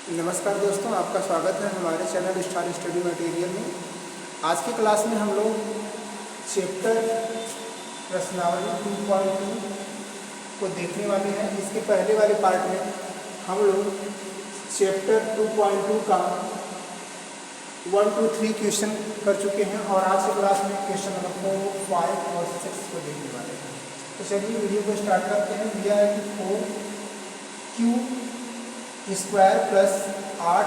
नमस्कार दोस्तों, आपका स्वागत है हमारे चैनल स्टार स्टडी मटेरियल में। आज की क्लास में हम लोग चैप्टर प्रश्नावली 2.2 को देखने वाले हैं। इसके पहले वाले पार्ट में हम लोग चैप्टर 2.2 का 1 to 3 क्वेश्चन कर चुके हैं और आज की क्लास में क्वेश्चन नंबर 4, 5 और 6 को देखने वाले हैं। तो चलिए वीडियो को स्टार्ट करते हैं। दिया है कि 4Q square plus 8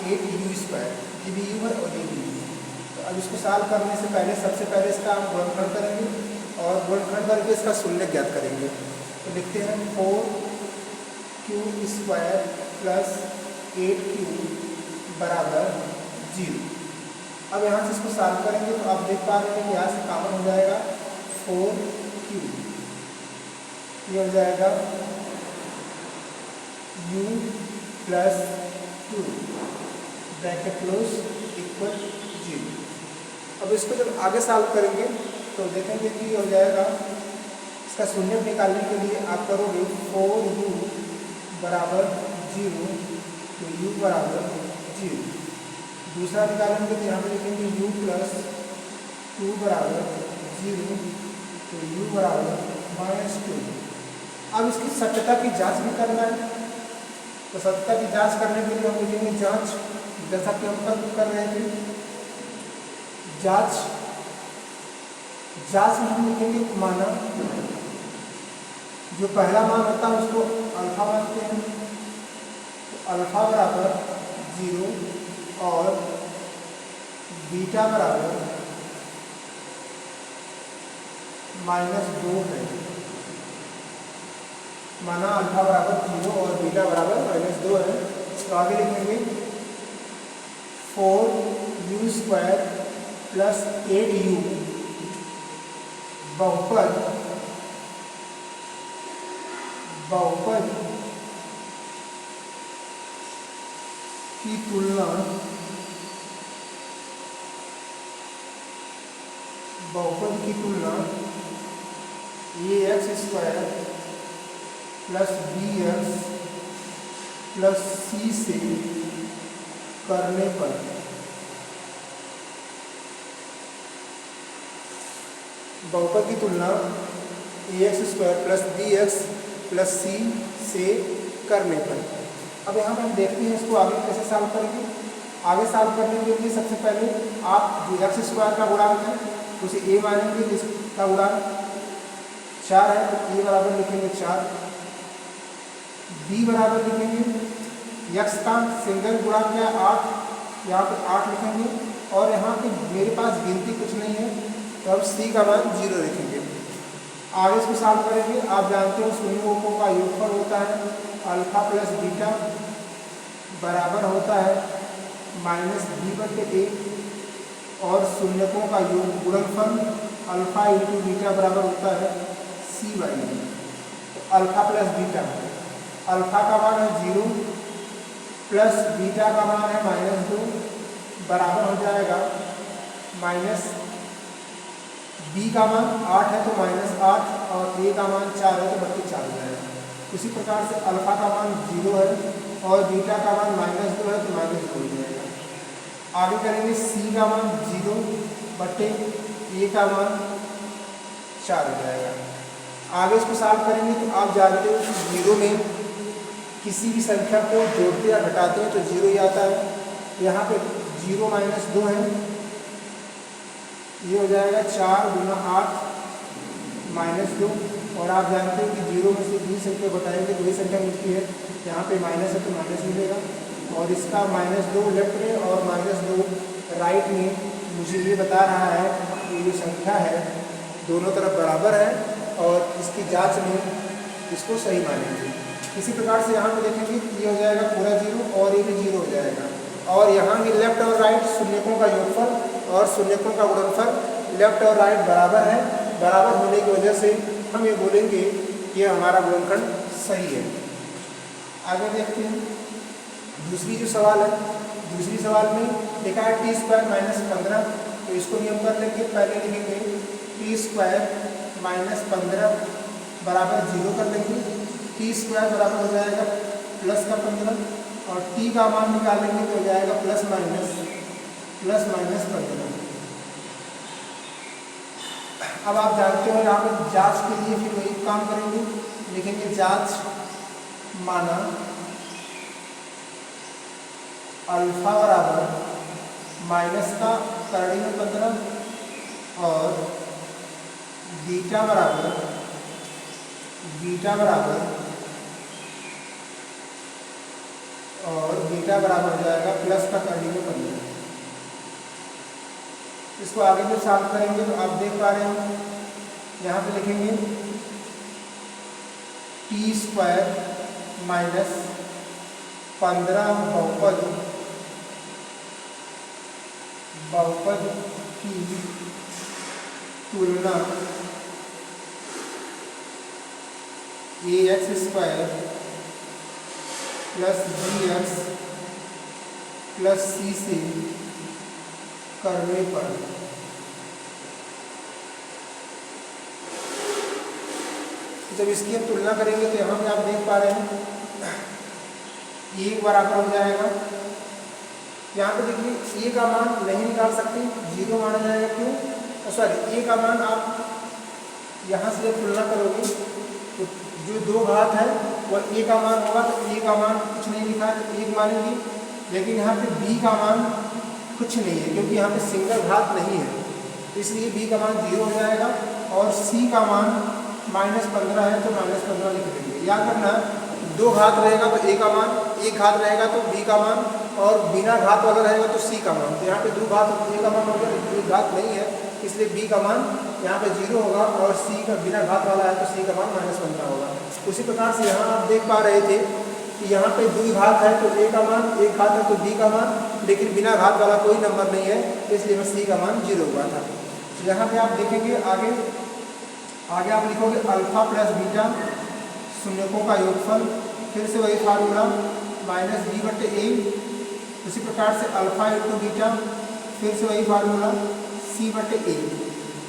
you square, ये भी यू है और ये भी यू है। तो अब इसको सॉल्व करने से पहले सबसे पहले इसका हम गुणनखंड करेंगे और गुणनखंड करके इसका शून्य ज्ञात करेंगे। तो लिखते हैं 4Q स्क्वायर प्लस 8Q बराबर 0। अब यहाँ से इसको सॉल्व करेंगे तो आप देख पा रहे हैं कि यहाँ से कॉमन हो जाएगा 4Q, ये हो जाएगा u plus 2 bracket close equal 0। अब इसको जब आगे सॉल्व करेंगे तो देखेंगे कि हो जाएगा, इसका शून्य निकालने के लिए आप करोगे 4u बराबर 0 तो u बराबर 0। दूसरा निकालेंगे तो यहाँ पे लिखेंगे u प्लस 2 बराबर 0 तो u बराबर -2। अब इसकी सत्यता की जांच भी करना है, तो सत्यता की जांच करने के लिए हम लिखेंगे जांच, जैसा कि हम कल कर रहे थे। जांच में हम लिखेंगे माना, जो पहला मान होता है उसको अल्फा मानते हैं, तो अल्फा बराबर 0 और बीटा बराबर -2 है। माना अल्फा बराबर 0 और बीटा बराबर -2 है। तो आगे लिखेंगे 4u स्क्वायर प्लस 8u बहुपद की तुलना ax square plus bx plus c से करने पर बहुपद की तुलना ax square plus bx plus c से करने पर। अब यहाँ पर हम देखते हैं इसको आगे कैसे सॉल्व करेंगे। आगे सॉल्व करने के लिए सबसे पहले आप जो x स्क्वायर का गुणांक है उसे a मानेंगे, जिसका गुणांक 4 है तो a बराबर लिखेंगे 4। b बराबर लिखेंगे x का सिंगल गुणांक है 8, यहाँ पे 8 लिखेंगे और यहाँ पे मेरे पास गिनती कुछ नहीं है तो अब c का मान 0 लिखेंगे। आगे इसको सॉल्व करेंगे। आप जानते हो शून्यों का योगफल होता है अल्फा प्लस बीटा बराबर होता है -b/a और शून्यकों का योग गुणनफल अल्फा इंटू बीटा बराबर होता है c/a। तो अल्फा प्लस बीटा, अल्फा का मान है 0 प्लस बीटा का मान है -2 बराबर हो जाएगा b का मान 8 है तो -8 और a का मान 4 है तो बल्कि 4 हो जाएगा। इसी प्रकार से अल्फा का मान 0 है और बीटा का मान -2 है तो -2 हो जाएगा। आगे करेंगे c का मान 0 बटे a का मान 4 हो जाएगा। आगे इसको सॉल्व करेंगे तो आप जानते हो कि 0 में किसी भी संख्या को जोड़ते या घटाते हैं तो 0 ही आता है। यहाँ पे 0 - 2 है, ये हो जाएगा 4 × 8 -2 और आप जानते हैं कि 0 में से 2 संख्या घटाएंगे तो वही संख्या मिलती है। यहाँ पे माइनस है तो माइनस मिलेगा और इसका -2 लेफ्ट में और -2 राइट में मुझे ये बता रहा है कि ये संख्या है दोनों तरफ बराबर है और इसकी जांच में इसको सही मानेंगे। इसी प्रकार से यहाँ पे देखेंगे ये हो जाएगा पूरा 0 और ये भी 0 हो जाएगा और यहाँ भी लेफ्ट और राइट शून्यकों का योगफल और शून्यकों का गुणनफल लेफ्ट और राइट बराबर है। बराबर होने की वजह से हम ये बोलेंगे कि ये हमारा गुणनखंड सही है। आगे देखते हैं दूसरी जो सवाल है। दूसरी सवाल में लिखा है t² -15, तो इसको नियम कर लेंगे। पहले लिखेंगे t² -15 बराबर 0 कर लेंगे। t² बराबर हो जाएगा प्लस का 15 और t का मान निकालेंगे तो हो जाएगा प्लस माइनस 15। अब आप जानते हो यहाँ पर जांच के लिए फिर वही काम करेंगे, लिखेंगे जांच माना अल्फा बराबर माइनस का करड़ी में 15 और बीटा बराबर हो जाएगा प्लस का करड़ी में 15। इसको आगे जो सॉल्व करेंगे तो आप देख पा रहे हो यहाँ पे लिखेंगे t² माइनस 15 बहुपद की तुलना ax² plus bx plus c से करने पर जब इसकी हम तुलना करेंगे तो यहाँ पे आप देख पा रहे हैं 1 बराबर हो जाएगा। यहाँ पे देखिए a का मान नहीं निकाल सकते, 0 माना जाएगा। क्यों? सॉरी, a का मान आप यहाँ से जब तुलना करोगे तो जो 2 घात है वह a का मान होगा, तो a का मान कुछ नहीं लिखा है तो 1 मानेंगे। लेकिन यहाँ पे b का मान कुछ नहीं है क्योंकि यहाँ पे सिंगल घात नहीं है, इसलिए b का मान 0 हो जाएगा। और c का मान -15 है तो -15 लिख देंगे। याद रखना 2 घात रहेगा तो a का मान, 1 घात रहेगा तो b का मान, और बिना घात वाला रहेगा तो c का मान। तो यहाँ पे 2 घात a का मान हो गया, 1 घात नहीं है इसलिए b का मान यहाँ पे 0 होगा, और c का बिना घात वाला है तो c का मान -15 होगा। उसी प्रकार से यहाँ आप देख पा रहे थे कि यहाँ पे 2 घात है तो a का मान, 1 घात है तो b का मान, लेकिन बिना घात वाला कोई नंबर नहीं है इसलिए मैं c का मान 0 हुआ था। तो यहाँ पे आप देखेंगे आगे आप लिखोगे अल्फा प्लस बीटा शून्यकों का योगफल, फिर से वही फार्मूला -b/a। उसी प्रकार से अल्फा इंटू बीटा, फिर से वही फार्मूला c/a।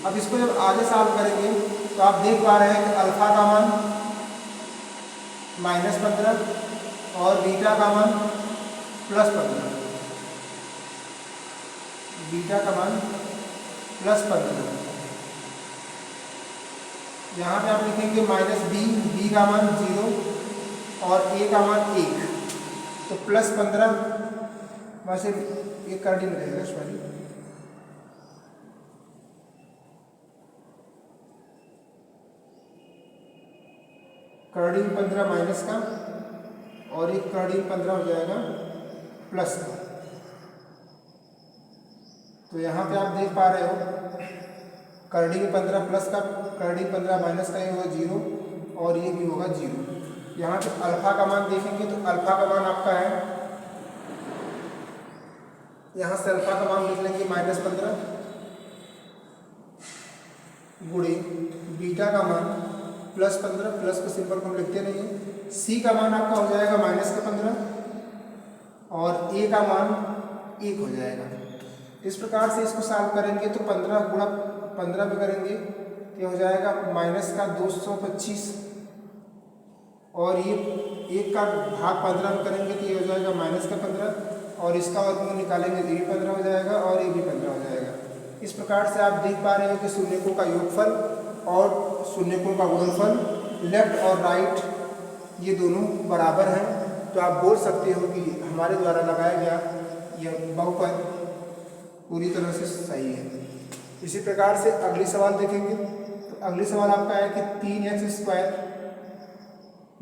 अब इसको जब आगे सॉल्व करेंगे तो आप देख पा रहे हैं कि अल्फा का मान -15 और बीटा का मान +15, बीटा का मान +15। यहाँ पे आप लिखेंगे -b का मान 0 और a का मान 1, तो +15 वैसे एक करड़ी में रहेगा। सॉरी, करड़ी में 15 माइनस का और एक करड़ी में 15 हो जाएगा प्लस का। तो यहाँ पे आप देख पा रहे हो करड़ी में 15 प्लस का, करड़ी 15 माइनस का, ये होगा 0 और ये भी होगा 0। यहाँ पे अल्फा का मान देखेंगे तो अल्फा का मान आपका है, यहाँ से अल्फा का मान लिख लेंगे -15 गुणे बीटा का मान +15, प्लस को सिंपल को हम लिखते नहीं है। सी का मान आपका हो जाएगा -15 और ए का मान 1 हो जाएगा। इस प्रकार से इसको सॉल्व करेंगे तो 15 गुणा 15 पे करेंगे ये हो जाएगा -225, और ये 1 का भाग 15 में करेंगे तो ये हो जाएगा -15, और इसका वर्गमूल निकालेंगे तो ये 15 हो जाएगा और ये भी 15 हो जाएगा। इस प्रकार से आप देख पा रहे हो कि शून्यकों का योगफल और शून्यकों का गुणनफल लेफ्ट और राइट ये दोनों बराबर हैं। तो आप बोल सकते हो कि हमारे द्वारा लगाया गया यह बहुपद पूरी तरह से सही है। इसी प्रकार से अगली सवाल देखेंगे तो अगली सवाल आपका है कि 3x²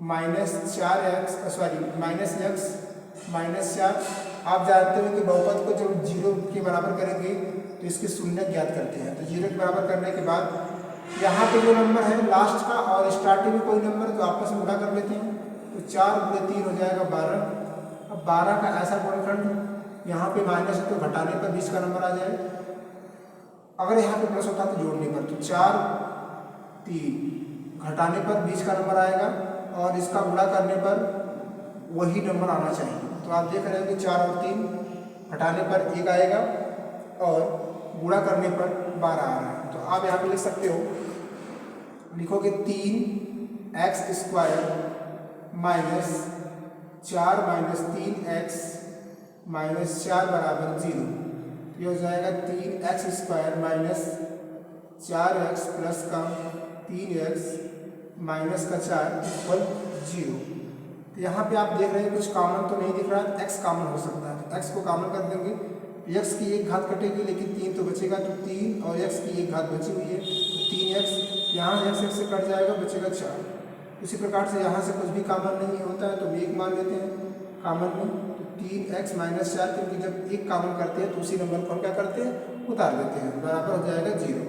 -4x आप जानते हो कि बहुपद को जब 0 के बराबर करेंगे तो इसके शून्य ज्ञात करते हैं। तो 0 के बराबर करने के बाद यहाँ पे जो नंबर है लास्ट का और स्टार्टिंग में कोई नंबर तो आपस में गुणा कर लेते हैं, तो 4 × 3 हो जाएगा 12। अब 12 का ऐसा गुणनखंड यहाँ पे माइनस है तो घटाने पर 20 का नंबर आ जाए, अगर यहाँ पे प्लस होता तो जोड़ने पर, तो 4 3 घटाने पर 20 का नंबर आएगा और इसका गुणा करने पर वही नंबर आना चाहिए। तो आप देख रहे हो कि 4 और 3 घटाने पर 1 आएगा और गुणा करने पर 12 आ रहा है। तो आप यहाँ पे लिख सकते हो, लिखोगे 3x² 4 माइनस 3x माइनस 4 बराबर 0। ये हो जाएगा 3x² माइनस 4x प्लस का 3x माइनस का 4 इक्वल 0। तो यहाँ पे आप देख रहे हैं कुछ कॉमन तो नहीं दिख रहा है, x कॉमन हो सकता है। तो x को कॉमन कर देंगे, x की एक घात कटेगी लेकिन 3 तो बचेगा, तो 3 और x की एक घात बची हुई है, तो 3x यहाँ x से कट जाएगा, बचेगा 4। उसी प्रकार से यहाँ से कुछ भी कॉमन नहीं होता है तो हम एक मान लेते हैं कॉमन में, तो 3x माइनस 4, क्योंकि जब एक कॉमन करते हैं तो उसी नंबर को हम क्या करते हैं, उतार देते हैं, बराबर हो जाएगा 0।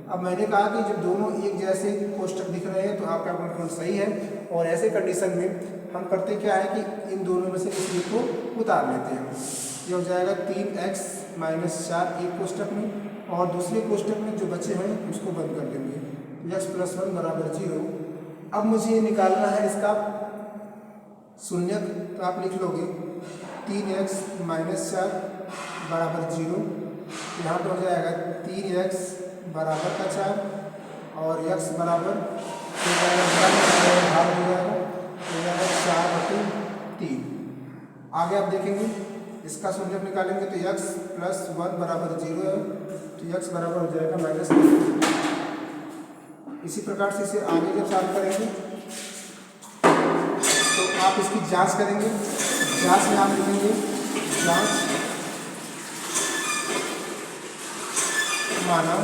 अब मैंने कहा कि जब दोनों एक जैसे कोष्टक दिख रहे हैं तो आपका कंट्रोल सही है, और ऐसे कंडीशन में हम करते क्या है कि इन दोनों में से किसी को उतार लेते हैं। ये हो जाएगा 3x माइनस 4 एक कोष्टक में, और दूसरे कोष्टक में जो बचे हैं उसको बंद कर देंगे, तो x प्लस 1 बराबर 0। अब मुझे निकालना है इसका शून्यक, तो आप लिख लोगे 3x माइनस 4 बराबर 0। यहाँ पर हो जाएगा 3x बराबर का 4 और x बराबर हो जाएगा 4/3। आगे आप देखेंगे इसका शून्यक निकालेंगे तो x प्लस 1 बराबर 0 है, तो x बराबर हो जाएगा -3। इसी प्रकार से इसे आगे जब सॉल्व करेंगे तो आप इसकी जांच करेंगे। जांच में आप लिखेंगे जांच माना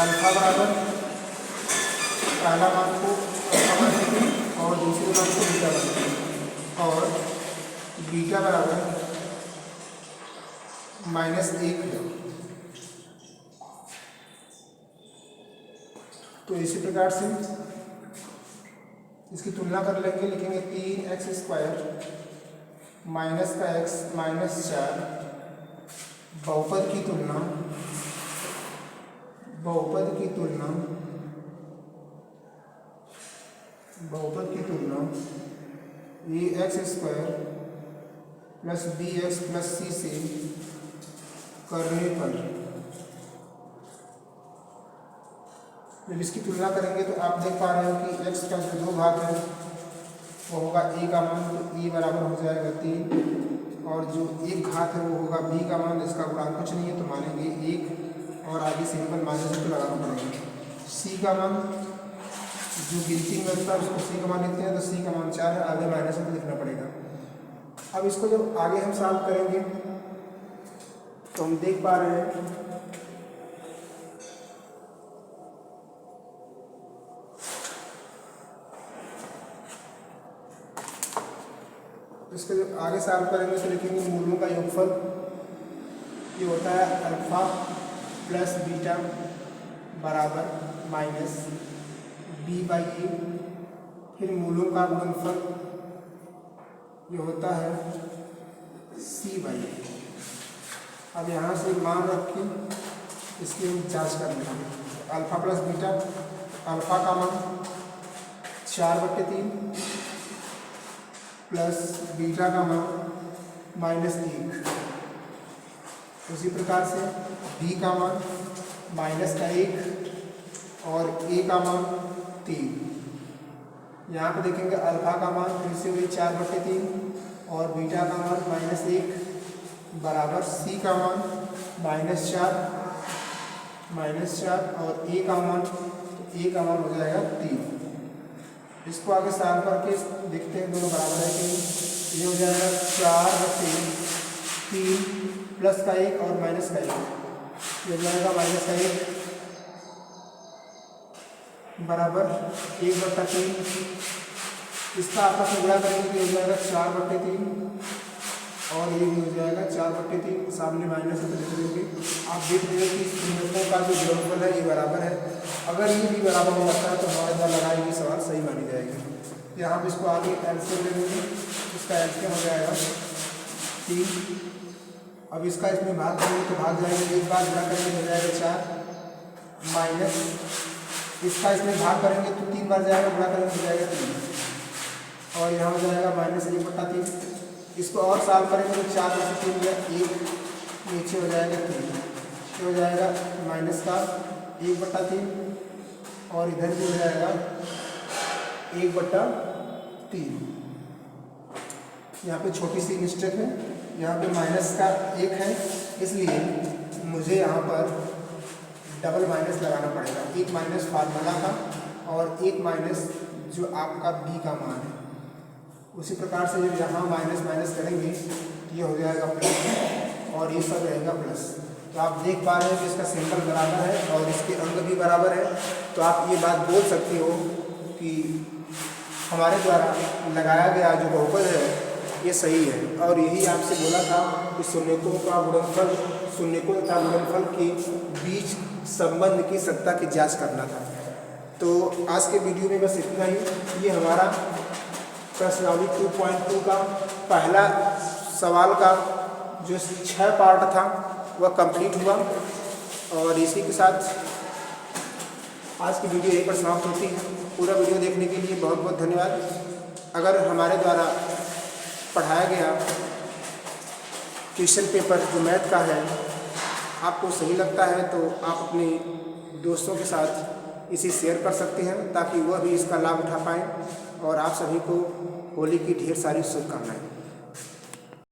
अल्फा बराबर पहला मान को अल्फा मान लेंगे और दूसरे मान को बीटा मान लेंगे, और बीटा बराबर -1 है। तो इसी प्रकार से इसकी तुलना कर लेंगे, लिखेंगे 3x² माइनस का x माइनस 4 बहुपद की तुलना ax² plus bx plus c से करने पर जब इसकी तुलना करेंगे तो आप देख पा रहे हो कि x का जो 2 भाग है वो होगा a का मान, तो a बराबर हो जाएगा 3, और जो एक घात है वो होगा b का मान, इसका गुणांक कुछ नहीं है तो मानेंगे 1, और आगे सिंपल माइनस तो लगाना पड़ेगा। c का मान जो गिनती में होता है उसको c का मान लिखते हैं, तो c का मान 4 है, आगे माइनस तो लिखना पड़ेगा। अब इसको जब आगे हम सॉल्व करेंगे तो हम देख पा रहे हैं इसको जब आगे सॉल्व करेंगे तो लिखेंगे मूलों का योगफल, ये होता है अल्फा प्लस बीटा बराबर माइनस b/a, फिर मूलों का गुणनफल ये होता है c/a। अब यहाँ से मान रख के इसकी हम जाँच कर लेंगे। अल्फा प्लस बीटा, अल्फा का मान 4/3 प्लस बीटा का मान -1। उसी प्रकार से b का मान -1 और a का मान 3। यहाँ पे देखेंगे अल्फा का मान फिर से वही 4/3 और बीटा का मान -1 बराबर c का मान -4 और a का मान हो जाएगा 3। इसको आगे सॉल्व करके देखते हैं दोनों बराबर है कि नहीं। ये हो जाएगा 4/3 प्लस का 1 और माइनस का 1, ये हो जाएगा माइनस का 1 बराबर 1/3। इसका आपस में गुणा करेंगे तो हो जाएगा 4/3 और ये भी हो जाएगा 4/3, सामने माइनस है तो लिख देंगे। आप देख रहे हो कि संयुक्तों का जो गुणनफल है ये बराबर है। अगर ये भी बराबर हो जाता है तो हमारे द्वारा लगाई हुई सवाल सही मानी जाएगी। यहाँ पर इसको आगे एलसीएम ले लेंगे, इसका एलसीएम हो जाएगा 3। अब इसका इसमें भाग करेंगे तो भाग जाएंगे, एक बार गुणा करेंगे हो जाएगा 4 माइनस इसका इसमें भाग करेंगे तो 3 बार जाएगा, गुणा करेंगे हो जाएगा 3 और यहाँ हो जाएगा -1/3। इसको और सॉल्व करेंगे तो 4 में से 3 गया 1, नीचे हो जाएगा 3, तो हो जाएगा माइनस का 1/3 और इधर भी हो जाएगा 1/3। 3। यहाँ पे छोटी सी मिस्टेक है, यहाँ पे माइनस का 1 है, इसलिए मुझे यहाँ पर डबल माइनस लगाना पड़ेगा। 1 माइनस फार्मूला का और 1 माइनस जो आपका b का मान है। उसी प्रकार से जब यहाँ माइनस माइनस करेंगे ये हो जाएगा प्लस और ये सब रहेगा प्लस। तो आप देख पा रहे हैं कि इसका सिंबल बराबर है और इसके अंक भी बराबर है। तो आप ये बात बोल सकते हो कि हमारे द्वारा लगाया गया जो बहुपद है ये सही है। और यही आपसे बोला था कि शून्यकों का गुणनफल, शून्यकों तथा गुणनफल के बीच संबंध की सत्ता की जांच करना था। तो आज के वीडियो में बस इतना ही। ये हमारा प्रश्नावली 2.2 का पहला सवाल का जो 6 पार्ट था वह कंप्लीट हुआ। और इसी के साथ आज की वीडियो यहीं पर समाप्त होती है। पूरा वीडियो देखने के लिए बहुत बहुत धन्यवाद। अगर हमारे द्वारा पढ़ाया गया क्वेश्चन पेपर जो मैथ का है आपको सही लगता है तो आप अपने दोस्तों के साथ इसे शेयर कर सकते हैं ताकि वह भी इसका लाभ उठा पाएँ। और आप सभी को होली की ढेर सारी शुभकामनाएं।